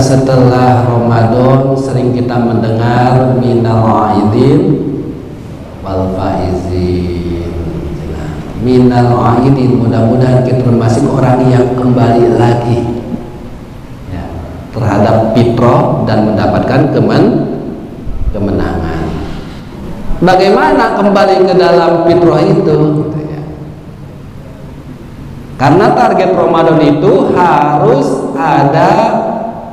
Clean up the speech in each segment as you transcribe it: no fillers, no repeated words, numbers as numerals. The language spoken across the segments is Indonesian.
setelah Ramadan sering kita mendengar minal aidin wal faizin. Minal aidin, mudah-mudahan kita termasuk orang yang kembali lagi ya, terhadap fitrah dan mendapatkan kemenangan. Bagaimana kembali ke dalam fitrah itu? Karena target Ramadan itu harus ada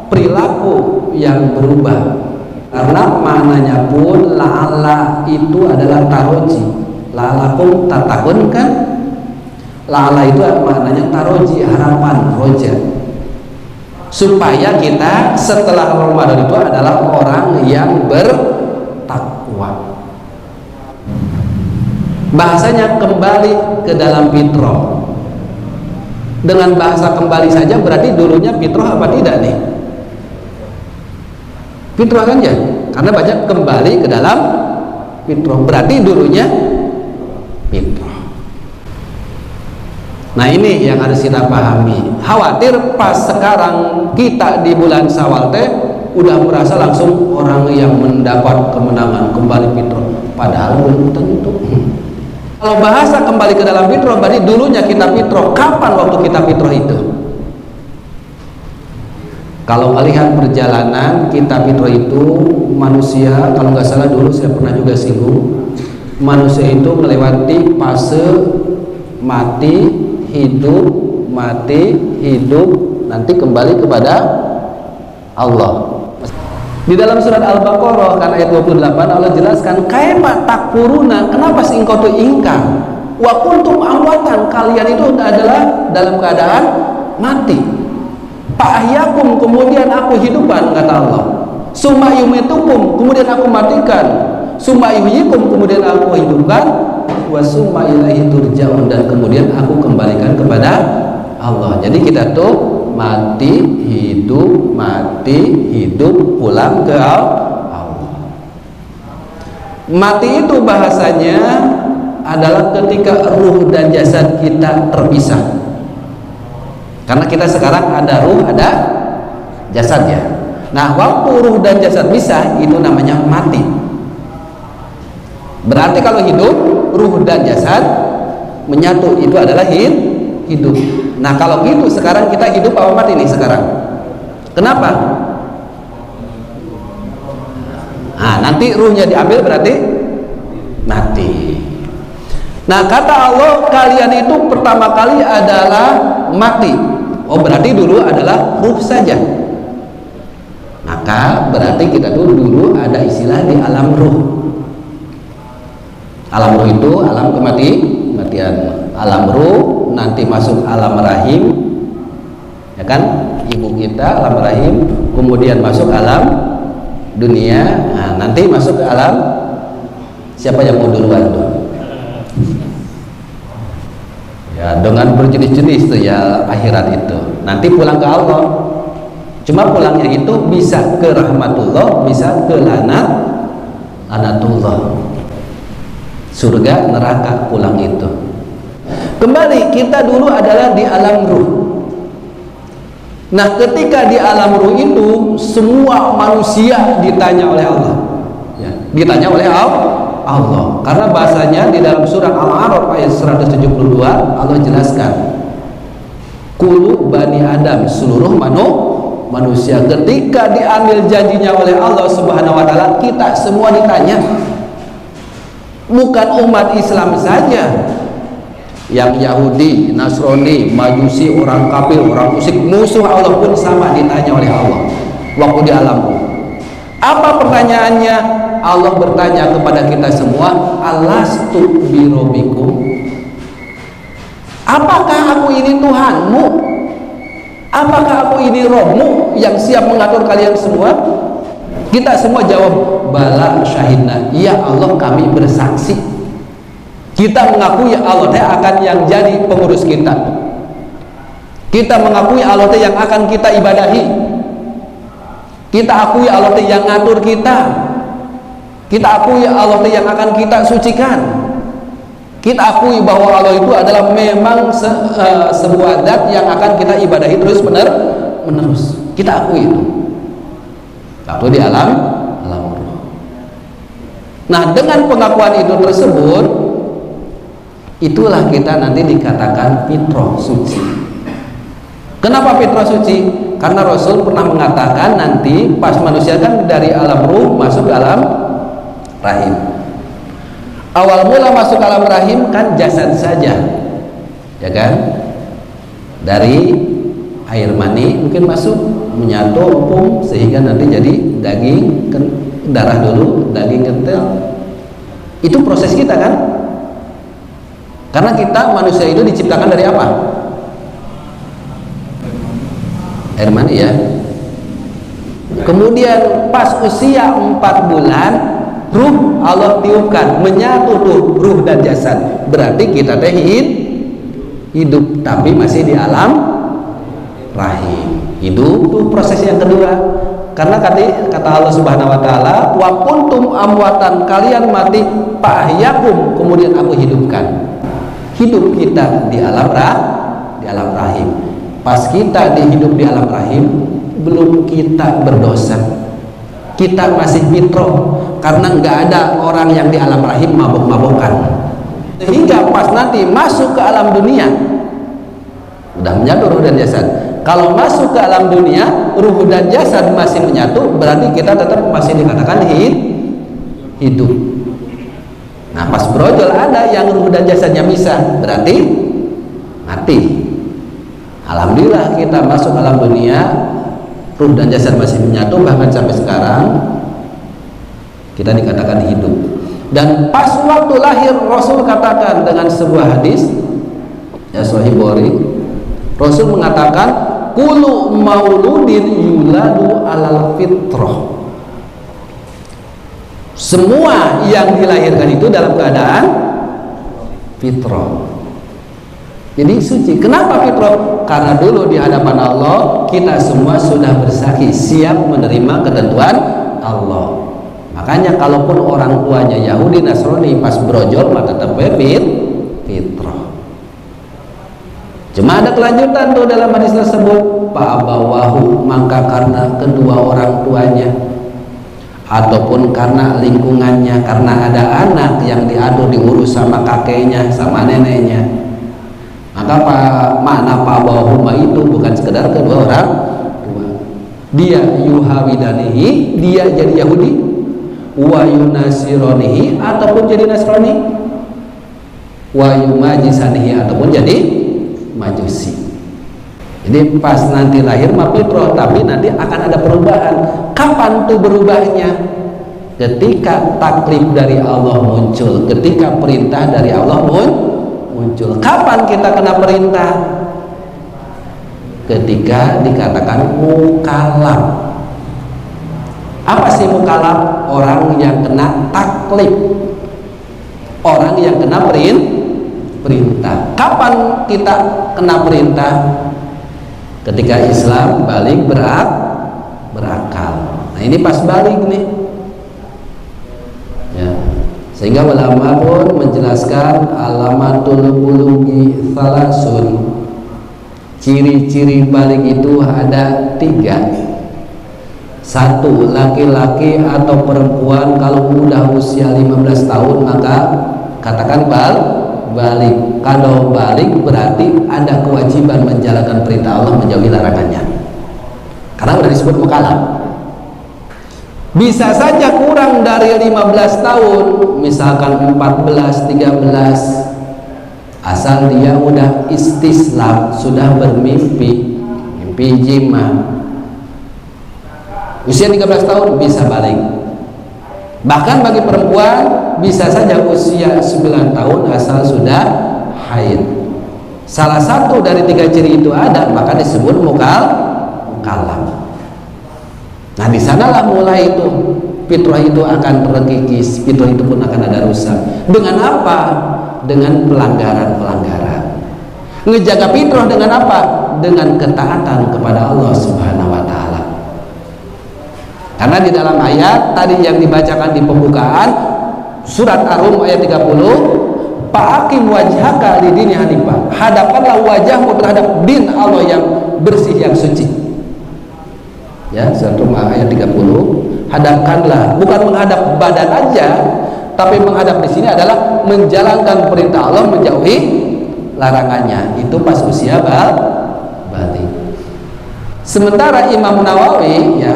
perilaku yang berubah. Karena maknanya pun la'ala itu adalah taroji. La'alakum tatakun kan? La'ala itu maknanya taroji, harapan, roja. Supaya kita setelah Ramadan itu adalah orang yang bertakwa. Bahasanya kembali ke dalam fitrah. Dengan bahasa kembali saja berarti dulunya fitrah apa tidak nih? Fitrah kan ya? Karena banyak kembali ke dalam fitrah, berarti dulunya fitrah. Nah ini yang harus kita pahami. Khawatir pas sekarang kita di bulan Syawal teh udah merasa langsung orang yang mendapat kemenangan kembali fitrah, padahal belum tentu. Kalau bahasa kembali ke dalam fitrah berarti dulunya kita fitrah. Kapan waktu kita fitrah itu? Kalau melihat perjalanan kita fitrah itu, manusia kalau nggak salah dulu saya pernah juga singgung, manusia itu melewati fase mati, hidup, nanti kembali kepada Allah. Di dalam surat Al-Baqarah kan ayat 28 Allah jelaskan kaifa takfuruna, kenapa sih engkau tuh ingkar wa kuntum amwatan, kalian itu adalah dalam keadaan mati. Fa'ahyakum, kemudian aku hidupkan kata Allah. Summa yumitukum, kemudian aku matikan. Summa yuhyikum, kemudian aku hidupkan. Wa summa ilaihi turja'un, dan kemudian aku kembalikan kepada Allah. Jadi kita tuh mati, hidup, pulang ke Allah. Mati itu bahasanya adalah ketika ruh dan jasad kita terpisah. Karena kita sekarang ada ruh, ada jasad ya. Nah, waktu ruh dan jasad pisah itu namanya mati. Berarti kalau hidup, ruh dan jasad menyatu, itu adalah hidup. Nah kalau gitu sekarang kita hidup apa mati nih sekarang? Kenapa? Nah nanti ruhnya diambil berarti mati. Nah kata Allah kalian itu pertama kali adalah mati. Oh berarti dulu adalah ruh saja. Maka berarti kita dulu ada istilah di alam ruh. Alam ruh itu alam kematian. Alam ruh nanti masuk alam rahim, ya kan, ibu kita alam rahim, kemudian masuk alam dunia. Nah, nanti masuk ke alam, siapa yang mau duluan tuh? Ya dengan berjenis-jenis tuh ya akhirat itu. Nanti pulang ke Allah. Cuma pulangnya itu bisa ke rahmatullah, bisa ke lanatullah. Surga, neraka pulang itu. Kembali kita dulu adalah di alam ruh. Nah ketika di alam ruh itu semua manusia ditanya oleh Allah ya, ditanya oleh Allah. Karena bahasanya di dalam surat Al-A'raf ayat 172 Allah jelaskan kulu bani Adam, seluruh manusia. Ketika diambil janjinya oleh Allah Subhanahu wa ta'ala, kita semua ditanya. Bukan umat Islam saja, yang Yahudi, Nasrani, Majusi, orang kafir, orang musyrik, musuh Allah pun sama ditanya oleh Allah waktu di alam ruh. Apa pertanyaannya? Allah bertanya kepada kita semua, alastu birabbikum, apakah aku ini Tuhanmu? Apakah aku ini Robmu yang siap mengatur kalian semua? Kita semua jawab, bala syahidna, ya Allah kami bersaksi. Kita mengakui Allah akan yang jadi pengurus kita. Kita mengakui Allah yang akan kita ibadahi. Kita akui Allah yang ngatur kita. Kita akui Allah yang akan kita sucikan. Kita akui bahwa Allah itu adalah memang sebuah zat yang akan kita ibadahi terus menerus. Kita akui itu. waktu di alam ruh. Nah, dengan pengakuan itu tersebut, itulah kita nanti dikatakan fitrah suci. Kenapa fitrah suci? Karena Rasul pernah mengatakan nanti pas manusia kan dari alam ruh masuk ke alam rahim. Awal mula masuk ke alam rahim kan jasad saja, ya kan? Dari air mani mungkin masuk, menyatu, empung, sehingga nanti jadi daging, darah dulu, daging kental. Itu proses kita kan? Karena kita manusia itu diciptakan dari apa? Air mani ya. Kemudian pas usia 4 bulan, ruh Allah tiupkan, menyatu tuh ruh dan jasad. Berarti kita teh hidup, tapi masih di alam rahim. Hidup tuh proses yang kedua. Karena kata Allah Subhanahu wa taala, wa kuntum amwatan, kalian mati, fa'ahyakum, kemudian aku hidupkan. Hidup kita di alam rahim. Pas kita hidup di alam rahim, belum kita berdosa, kita masih fitrah, karena nggak ada orang yang di alam rahim mabok-mabokan. Sehingga pas nanti masuk ke alam dunia, udah menyatu ruh dan jasad. Kalau masuk ke alam dunia, ruh dan jasad masih menyatu, berarti kita tetap masih dikatakan hidup. Nah, pas brojol ada yang ruh dan jasadnya misah, berarti mati. Alhamdulillah kita masuk alam dunia, ruh dan jasad masih menyatu, bahkan sampai sekarang kita dikatakan hidup. Dan pas waktu lahir, Rasul katakan dengan sebuah hadis ya Sahih Bukhari, Rasul mengatakan kullu mauludin yuladu alal fitrah. Semua yang dilahirkan itu dalam keadaan fitrah. Jadi suci. Kenapa fitrah? Karena dulu di hadapan Allah kita semua sudah bersaksi siap menerima ketentuan Allah. Makanya kalaupun orang tuanya Yahudi Nasrani pas brojol maka tetap fitrah. Cuma ada kelanjutan tuh dalam hadis tersebut, fa'abawahu, maka karena kedua orang tuanya ataupun karena lingkungannya, karena ada anak yang diatur diurus sama kakeknya sama neneknya, maka makna fa'abawahuma itu bukan sekedar kedua orang tua, dia yuhawidanihi, dia jadi Yahudi, wa yunasironihi, ataupun jadi Nasrani, wa yumajisanihi, ataupun jadi Majusi. Jadi pas nanti lahir mah fitrah, tapi nanti akan ada perubahan. Kapan tuh berubahnya? Ketika taklif dari Allah muncul, ketika perintah dari Allah muncul. Kapan kita kena perintah? Ketika dikatakan mukallaf. Apa sih mukallaf? Orang yang kena taklif, orang yang kena perintah. Kapan kita kena perintah? Ketika Islam balik berakal. Nah ini pas balik nih ya. Sehingga ulama pun menjelaskan alamatul bulughi thalasun, ciri-ciri balik itu ada 3. 1, laki-laki atau perempuan kalau udah usia 15 tahun maka katakan balik. Kalau balik berarti ada kewajiban menjalankan perintah Allah, menjauhi larangannya, karena sudah disebut mukallaf. Bisa saja kurang dari 15 tahun, misalkan 14, 13, asal dia udah istislam, sudah bermimpi, mimpi jima, usia 13 tahun bisa balik. Bahkan bagi perempuan bisa saja usia 9 tahun asal sudah haid. Salah satu dari 3 ciri itu ada, maka disebut mukallaf. Nah di sanalah mulai itu fitrah itu akan terkikis, fitrah itu pun akan ada rusak. Dengan apa? Dengan pelanggaran-pelanggaran. Ngejaga fitrah dengan apa? Dengan ketaatan kepada Allah Subhanahu wa taala. Karena di dalam ayat tadi yang dibacakan di pembukaan surat Ar-Rum ayat 30, fa'aqim wajhaka lidini hanifah, hadapkanlah wajahmu terhadap din Allah yang bersih, yang suci. Ya, surat Rum ayat 30. Hadapkanlah, bukan menghadap badan aja, tapi menghadap di sini adalah menjalankan perintah Allah, menjauhi larangannya. Itu pas usia balik. Sementara Imam Nawawi ya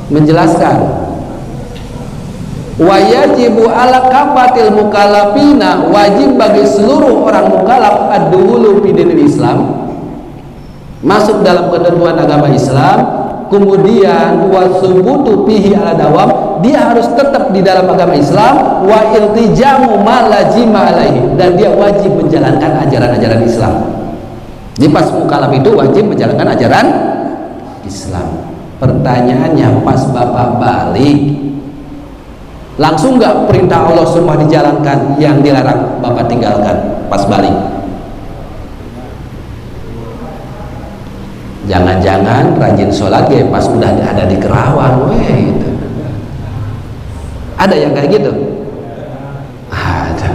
menjelaskan, wa yajibu ala kafatil mukallafina, wajib bagi seluruh orang mukallaf ad-dukhulu fi dinil Islam, masuk dalam ketentuan agama Islam, kemudian wasubutu fihi ala dawam, dia harus tetap di dalam agama Islam, wa iltijamu ma lazima alaihi, dan dia wajib menjalankan ajaran-ajaran Islam. Jadi pas mukallaf itu wajib menjalankan ajaran Islam. Pertanyaannya, pas bapak balik langsung nggak perintah Allah semua dijalankan, yang dilarang bapak tinggalkan pas balik? Jangan-jangan rajin sholat ya pas udah ada di Kerawang, gitu. Ada yang kayak gitu? Ada.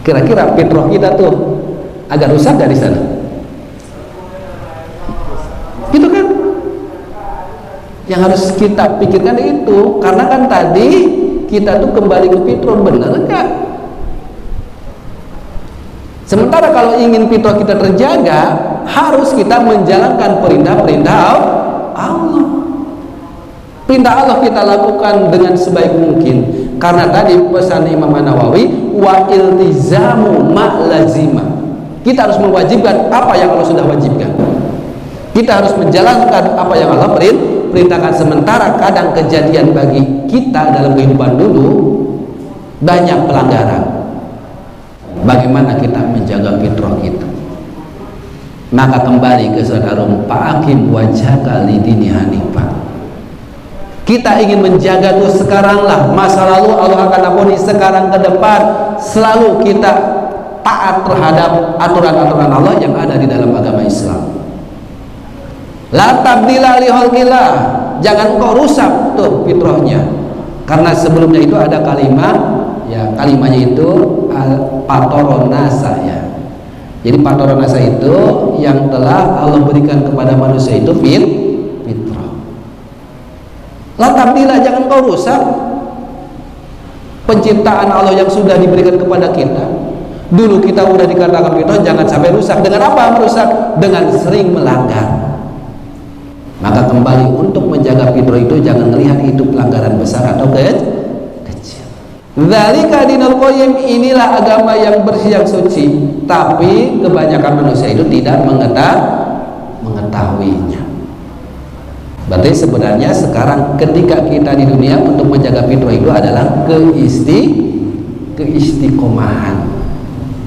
Kira-kira fitrah kita tuh agak rusak dari sana, gitu kan? Yang harus kita pikirkan itu, karena kan tadi kita tuh kembali ke fitrah, benar enggak? Sementara kalau ingin fitrah kita terjaga, harus kita menjalankan perintah-perintah Allah. Perintah Allah kita lakukan dengan sebaik mungkin. Karena tadi pesan Imam Nawawi, wa iltizamu ma lazima. Kita harus mewajibkan apa yang Allah sudah wajibkan. Kita harus menjalankan apa yang Allah perintahkan. Sementara kadang kejadian bagi kita dalam kehidupan dulu banyak pelanggaran. Bagaimana kita menjaga fitrah kita? Maka kembali ke surat Ar-Rum, fa'aqim wajhaka lidini hanifah. Kita ingin menjaga tuh sekarang lah, masa lalu Allah akan ampuni, sekarang ke depan selalu kita taat terhadap aturan-aturan Allah yang ada di dalam agama Islam. La tabdila li khalqillah, jangan kau rusak tuh fitrahnya. Karena sebelumnya itu ada kalimat, ya kalimatnya itu patoronasa ya. Jadi patoronasa itu yang telah Allah berikan kepada manusia itu fitrah. La tabdila, jangan kau rusak penciptaan Allah yang sudah diberikan kepada kita. Dulu kita udah dikatakan fitrah, jangan sampai rusak. Dengan apa merusak? Dengan sering melanggar. Maka kembali untuk menjaga fitrah itu jangan melihat itu pelanggaran besar atau kecil. Dzalika dinul qayyim, inilah agama yang bersih yang suci. Tapi kebanyakan manusia itu tidak mengetahuinya. Berarti sebenarnya sekarang ketika kita di dunia untuk menjaga fitrah itu adalah keistiqomahan.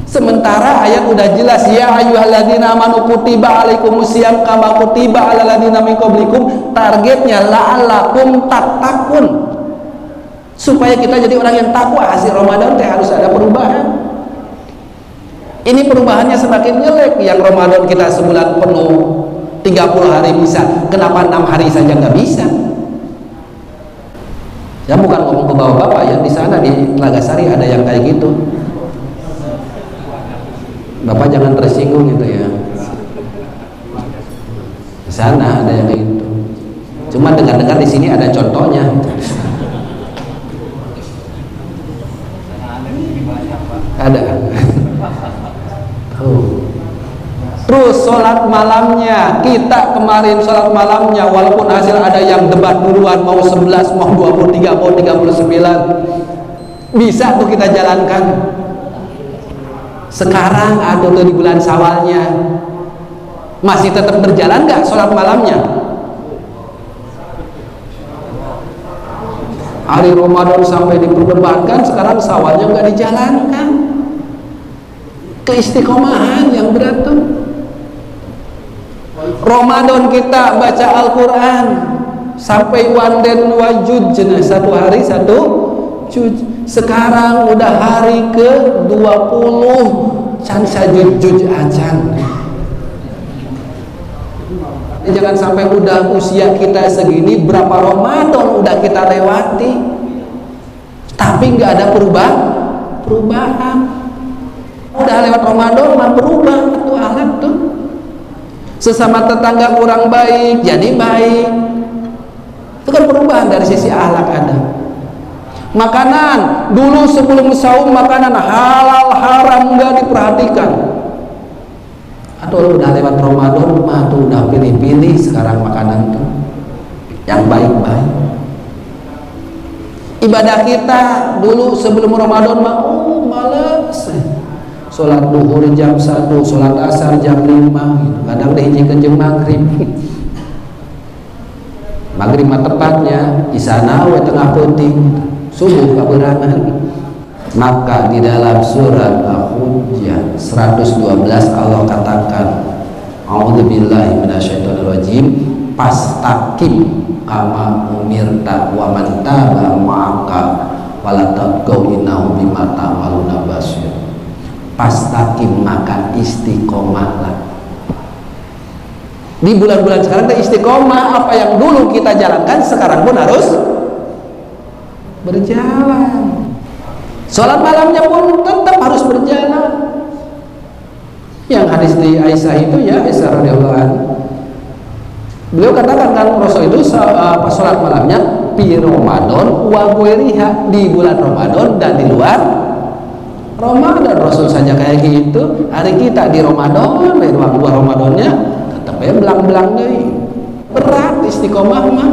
Sementara ayat udah jelas, ya ayyuhalladzina amanu kutiba alaikumusiyam kama kutiba alal ladzina min qablikum, targetnya la'allakum tattaqun, supaya kita jadi orang yang takwa. Hasil Ramadan teh harus ada perubahan. Ini perubahannya semakin jelek. Yang Ramadan kita sebulan penuh 30 hari bisa, kenapa 6 hari saja nggak bisa? Ya bukan ngomong ke bapak-bapak yang di sana di Telagasari ada yang kayak gitu. Bapak jangan tersinggung gitu ya. Di sana ada yang kayak gitu. Cuma dengar-dengar di sini ada contohnya. Ada. Terus sholat malamnya, kita kemarin sholat malamnya walaupun hasil ada yang debat duluan, mau 11, mau 23, mau 39, bisa tuh kita jalankan. Sekarang atau di bulan Syawalnya masih tetap berjalan nggak sholat malamnya? Hari Ramadan sampai diperdebatkan, sekarang Syawalnya nggak dijalankan. Keistiqomahan yang berat tuh. Ramadan kita baca Al-Quran sampai wanden wajud, satu hari satu juz. Sekarang udah hari ke-20 can sajud acan. Jangan sampai udah usia kita segini, berapa Ramadan udah kita lewati tapi nggak ada perubahan. Udah lewat Ramadan mah berubah tuh alat tuh. sesama tetangga kurang baik jadi baik. Itu kan perubahan dari sisi akhlak ada. Makanan dulu sebelum saum makanan halal haram nggak diperhatikan. Atau udah lewat Ramadan mah tuh udah pilih-pilih sekarang makanan tuh yang baik-baik. Ibadah kita dulu sebelum Ramadan mah males. Sholat duhur jam 1, sholat asar jam 5 gitu. Kadang dihijikeun jeung maghrib. Maghrib mah tepatnya isana we tengah peuting gitu. Subuh kaberangan. Maka di dalam surat Al-Hujurat 112 Allah katakan, A'udzubillahi minasyaitonirrajim, fastaqim kama umirta wa man taba ma'aka wala taqaw innahu bima ta'maluna basir. Fastaqim, maka istiqomahlah. Di bulan-bulan sekarang kita istiqomah, apa yang dulu kita jalankan sekarang pun harus berjalan. Sholat malamnya pun tetap harus berjalan. Yang hadis di Aisyah itu ya, Aisyah radhiyallahu anha, beliau katakan kan Rasul itu sholat malamnya di Ramadan wa ghairiha, di bulan Ramadan dan di luar Ramadan. Rasul saja kayak gitu. Hari kita di Ramadan, di luar Ramadannya tetap ya belang-belang deui. Berat istiqomah mah.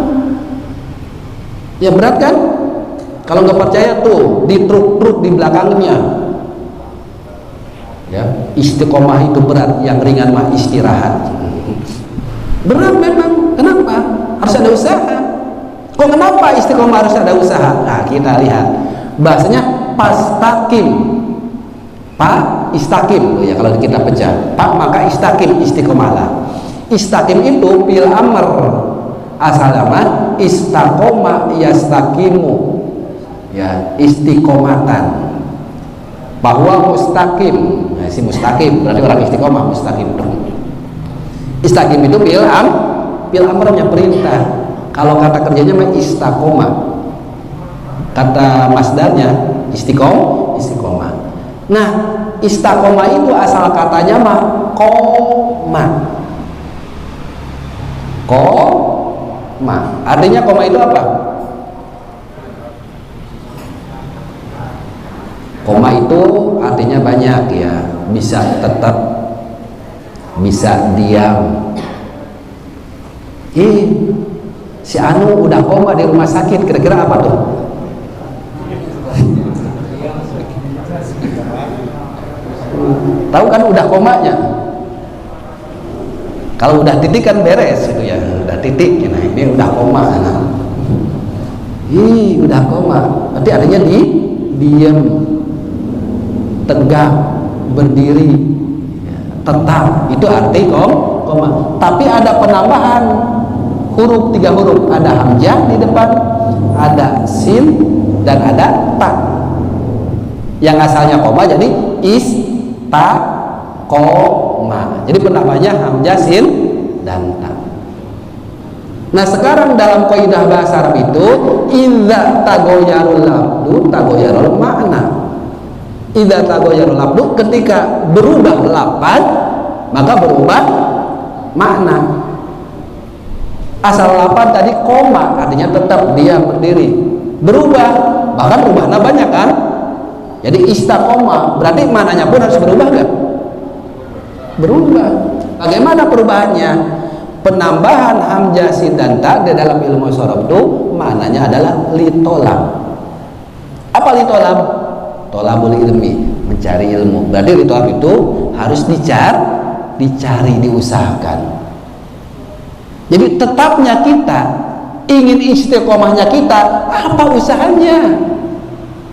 Ya berat kan? Kalau nggak percaya tuh di truk-truk di belakangnya, ya istiqomah itu berat, yang ringan mah istirahat. Berat memang. Kenapa? Harus ada usaha. Kok kenapa istiqomah harus ada usaha? Nah kita lihat bahasanya pastaqim, pak istaqim ya kalau kita pecah. Pak maka istaqim, istiqomahlah. Istaqim itu fil amr, asalama istaqoma yastaqimu, ya istiqomatan, bahwa mustaqim. Nah, si mustaqim berarti orang istiqomah, mustaqim dong. Istaqim itu bil amrnya perintah. Kalau kata kerjanya mah istaqomah, kata masdarnya istiqomah. Nah istaqomah itu asal katanya mah koma. Artinya koma itu apa? Koma itu artinya banyak ya, bisa tetap, bisa diam. Si Anu udah koma di rumah sakit, kira-kira apa tuh? Tahu kan udah komanya. Kalau udah titik kan beres itu ya, udah titik. Nah ini udah koma. Nah. Udah koma. Berarti artinya diam, tegak, berdiri, tetap. Itu arti koma. Tapi ada penambahan huruf, 3 huruf. Ada hamzah di depan, ada sin, dan ada ta. Yang asalnya koma jadi istaqoma. Jadi penambahnya hamzah, sin, dan ta. Nah sekarang dalam kaidah bahasa Arab itu idza tagoyarul labdu tagoyarul makna. Idza tagoyarul labdu, ketika berubah lafaz maka berubah makna. Asal lafaz tadi koma artinya tetap dia berdiri, berubah bahkan rubahnya banyak kan. Jadi istaqoma berarti maknanya pun harus berubah kan? Berubah. Bagaimana perubahannya? Penambahan hamzah, sin, dan ta di dalam ilmu sharaf itu maknanya adalah litolab. Apa litolab? Tolabul ilmi, mencari ilmu. Berarti litolab itu harus dicari, diusahakan. Jadi tetapnya kita ingin istiqomahnya kita, apa usahanya?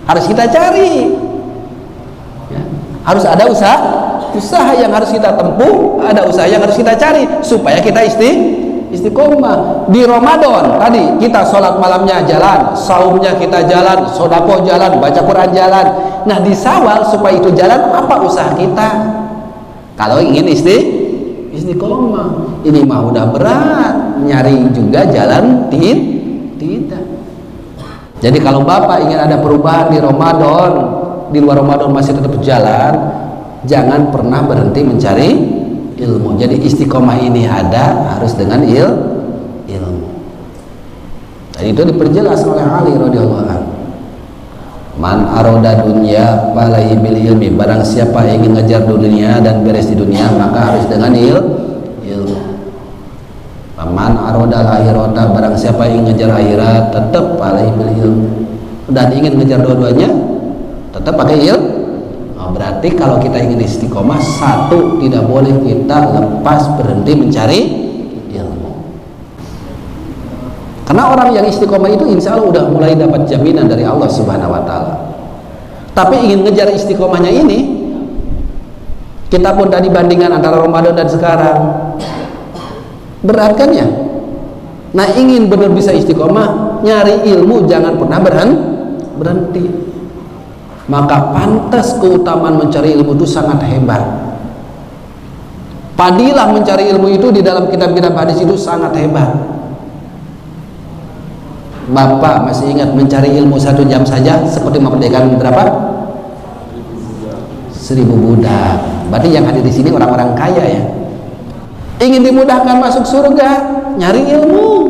Harus kita cari. Ya. Harus ada usaha yang harus kita tempuh, ada usaha yang harus kita cari supaya kita istiqomah. Di Ramadan tadi kita sholat malamnya jalan, saumnya kita jalan, sodako jalan, baca Quran jalan. Nah di Syawal supaya itu jalan, apa usaha kita? Kalau ingin istiqomah, ini mah udah berat, nyari juga jalan tidak. Jadi kalau Bapak ingin ada perubahan di Ramadan, di luar Ramadan masih tetap jalan, jangan pernah berhenti mencari ilmu. Jadi istiqomah ini ada harus dengan ilmu. Dan itu diperjelas oleh Ali radhiyallahu anhu. Man aroda dunya falaihi bil ilmi, barang siapa yang ingin ngejar dunia dan beres di dunia maka harus dengan ilmu. Man aroda akhirata, barang siapa yang ngejar akhirat tetap falaihi bil ilmi, dan ingin ngejar dua-duanya tetap pakai ilmu. Berarti kalau kita ingin istiqomah, satu, tidak boleh kita lepas berhenti mencari ilmu. Karena orang yang istiqomah itu insya Allah udah mulai dapat jaminan dari Allah Subhanahu wa Ta'ala. Tapi ingin ngejar istiqomahnya ini, kita pun tadi bandingkan antara Ramadan dan sekarang, berat kan ya? Nah, ingin benar bisa istiqomah, nyari ilmu jangan pernah berhenti. Maka pantas keutamaan mencari ilmu itu sangat hebat. Padilah mencari ilmu itu di dalam kitab-kitab hadis itu sangat hebat. Bapak masih ingat mencari ilmu 1 jam saja seperti memerdekakan berapa? 1000 budak. Berarti yang hadir di sini orang-orang kaya ya. Ingin dimudahkan masuk surga, nyari ilmu.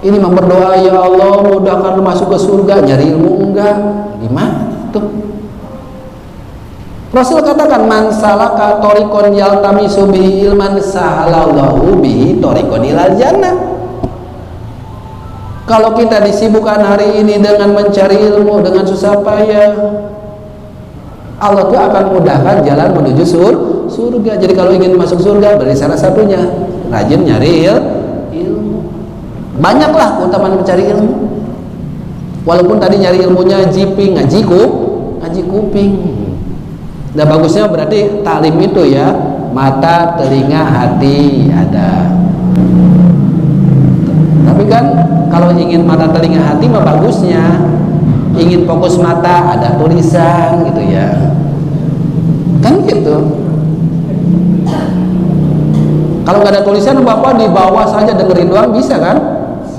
Ini berdoa, ya Allah mudahkan masuk ke surga, nyari ilmu enggak? Gimana tuh? Rasul katakan, man salaka thoriqan yaltamisu bihi ilman sahalallahu bihi thoriqan ilal jannah. Kalau kita disibukkan hari ini dengan mencari ilmu, dengan susah payah, Allah tuh akan mudahkan jalan menuju surga. Jadi kalau ingin masuk surga, berarti salah satunya rajin nyari ilmu. Banyaklah keutamaan mencari ilmu. Walaupun tadi nyari ilmunya jiping, ngaji kuping. Nah, bagusnya berarti taklim itu ya, mata, telinga, hati ada. Tapi kan kalau ingin mata, telinga, hati mah bagusnya ingin fokus mata ada tulisan gitu ya, kan gitu. Kalau nggak ada tulisan, bapak di bawah saja dengerin doang bisa kan,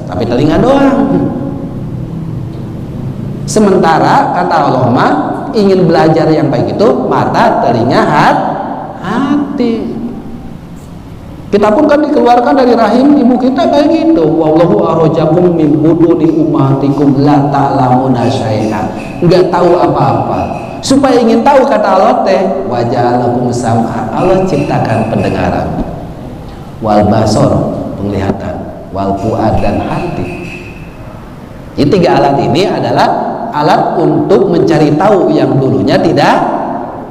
tapi telinga doang. Sementara kata Allah mah ingin belajar yang baik itu mata, telinga, hati. Kita pun kan dikeluarkan dari rahim ibu kita kayak gitu. Wallahu akhrajakum min buduni ummahatikum la ta'lamuna syai'an. Enggak tahu apa-apa. Supaya ingin tahu kata Allah teh, wa ja'alakum sam'a. Allah ciptakan pendengaran. Wal basar, penglihatan, wal fuad, dan hati. Ini 3 alat ini adalah alat untuk mencari tahu yang dulunya tidak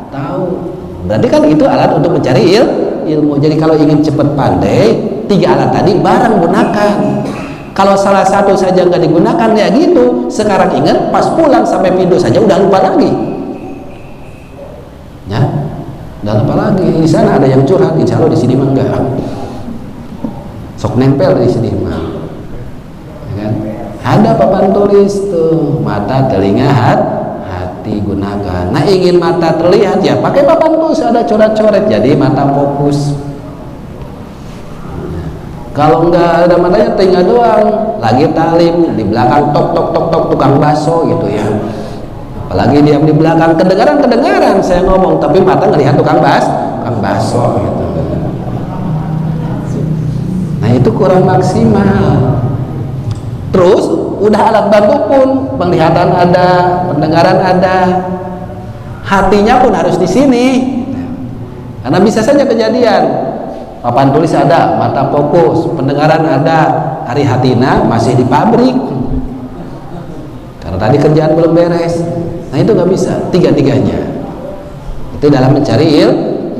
tahu. Berarti kan itu alat untuk mencari ilmu. Jadi kalau ingin cepat pandai, 3 alat tadi bareng gunakan. Kalau salah satu saja nggak digunakan ya gitu. Sekarang ingat, pas pulang sampai pintu saja udah lupa lagi. Ya, udah lupa lagi. Di sana ada yang curhat, insya Allah di sini mah enggak. Sok nempel di sini mah. Ya kan? Ada papan tulis tuh, mata, telinga, hati gunakan. Nah, ingin mata terlihat ya pakai papan tulis, ada coret-coret jadi mata fokus. Kalau enggak ada matanya, telinga doang, lagi talim di belakang tok tukang bakso gitu ya. Apalagi diam di belakang, kedengaran saya ngomong tapi mata ngelihat tukang bakso gitu. Nah, itu kurang maksimal. Terus udah alat bantu pun, penglihatan ada, pendengaran ada, hatinya pun harus di sini. Karena bisa saja kejadian, papan tulis ada, mata fokus, pendengaran ada, hari hatina masih di pabrik. Karena tadi kerjaan belum beres. Nah, itu nggak bisa, 3-tiganya. Itu dalam mencari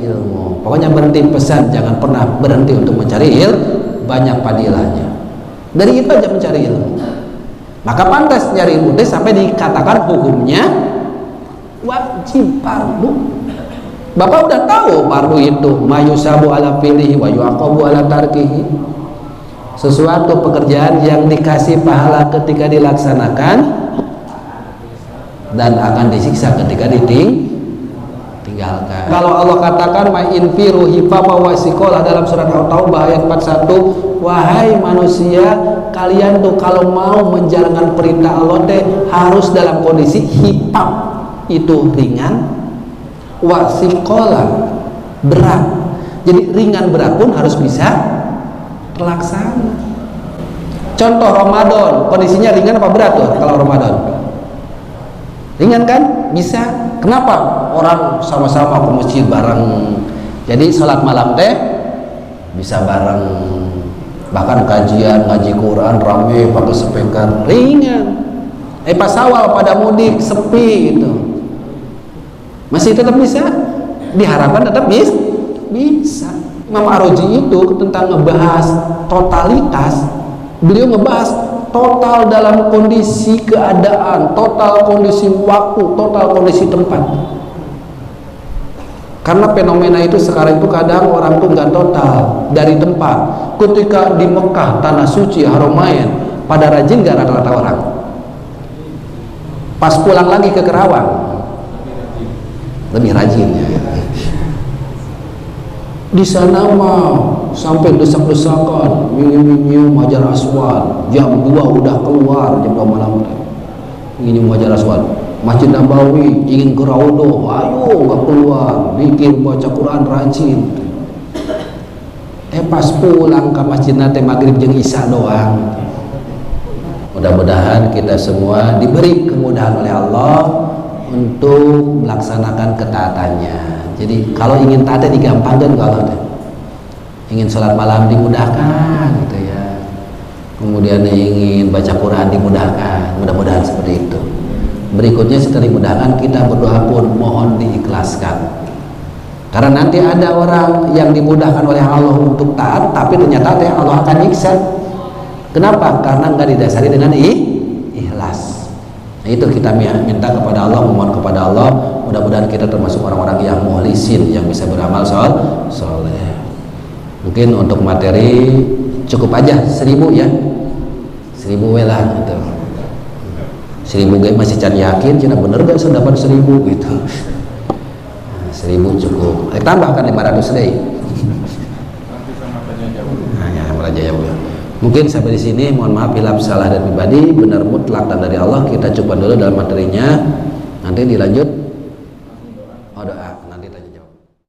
ilmu. Pokoknya berhenti pesan, jangan pernah berhenti untuk mencari ilmu, banyak padilahnya. Dari itu aja mencari ilmu. Maka pantas nyari ilmu deh sampai dikatakan hukumnya wajib fardu. Bapak udah tahu fardu itu mayusabu ala filihi wa yuaqabu ala tarkihi. Sesuatu pekerjaan yang dikasih pahala ketika dilaksanakan dan akan disiksa ketika ditinggalkan. Kalau Allah katakan ma infiru hifafa wa siqala dalam surat At-Taubah ayat 41, wahai manusia, kalian tuh kalau mau menjalankan perintah Allah teh harus dalam kondisi hipap, itu ringan, wasiqala berat. Jadi ringan berat pun harus bisa terlaksana. Contoh Ramadan, kondisinya ringan apa berat tuh kalau Ramadan? Ringan kan? Bisa. Kenapa? Orang sama-sama ke masjid bareng. Jadi sholat malam teh bisa bareng. Bahkan kajian, ngaji Quran rame pakai speaker, ringan. Pas awal pada mudik sepi itu. Masih tetap bisa. Diharapkan tetap bisa. Imam Ar-Razi itu tentang ngebahas totalitas. Beliau ngebahas total dalam kondisi keadaan, total kondisi waktu, total kondisi tempat. Karena fenomena itu sekarang itu kadang orang tuh nggak total dari tempat. Ketika di Mekah, tanah suci, Haramain, pada rajin nggak rata-rata orang. Pas pulang lagi ke Kerawang, lebih rajin ya. Di sana mah sampai desak-desakan, minum Hajar Aswad, jam 2 udah keluar, jam 2 malam minum Hajar Aswad. Masjid Nabawi ingin ke Raudhah, ayo nggak keluar, mikir baca Quran rajin. Pas pulang ke masjid nate maghrib jeung isya doang. Mudah-mudahan kita semua diberi kemudahan oleh Allah untuk melaksanakan ketaatannya. Jadi kalau ingin taat digampangkan kalau ingin sholat malam dimudahkan gitu ya. Kemudian ingin baca Quran dimudahkan. Mudah-mudahan seperti itu. Berikutnya setelah dimudahkan kita berdoa pun mohon diikhlaskan. Karena nanti ada orang yang dimudahkan oleh Allah untuk taat, tapi ternyata Allah akan nyiksa. Kenapa? Karena nggak didasari dengan ikhlas. Nah, itu kita minta kepada Allah, memohon kepada Allah. Mudah-mudahan kita termasuk orang-orang yang mukhlisin, yang bisa beramal soleh. Mungkin untuk materi cukup aja 1000 ya, 1000 lah gitu. 1000 guys masih can yakin, cina bener gak sedapat 1000 gitu. 1000 cukup. Tambahkan 500 deh. Nah, ya, ya. Mungkin sampai di sini. Mohon maaf bila salah dan pribadi. Benar mutlak dan dari Allah. Kita coba dulu dalam materinya. Nanti dilanjut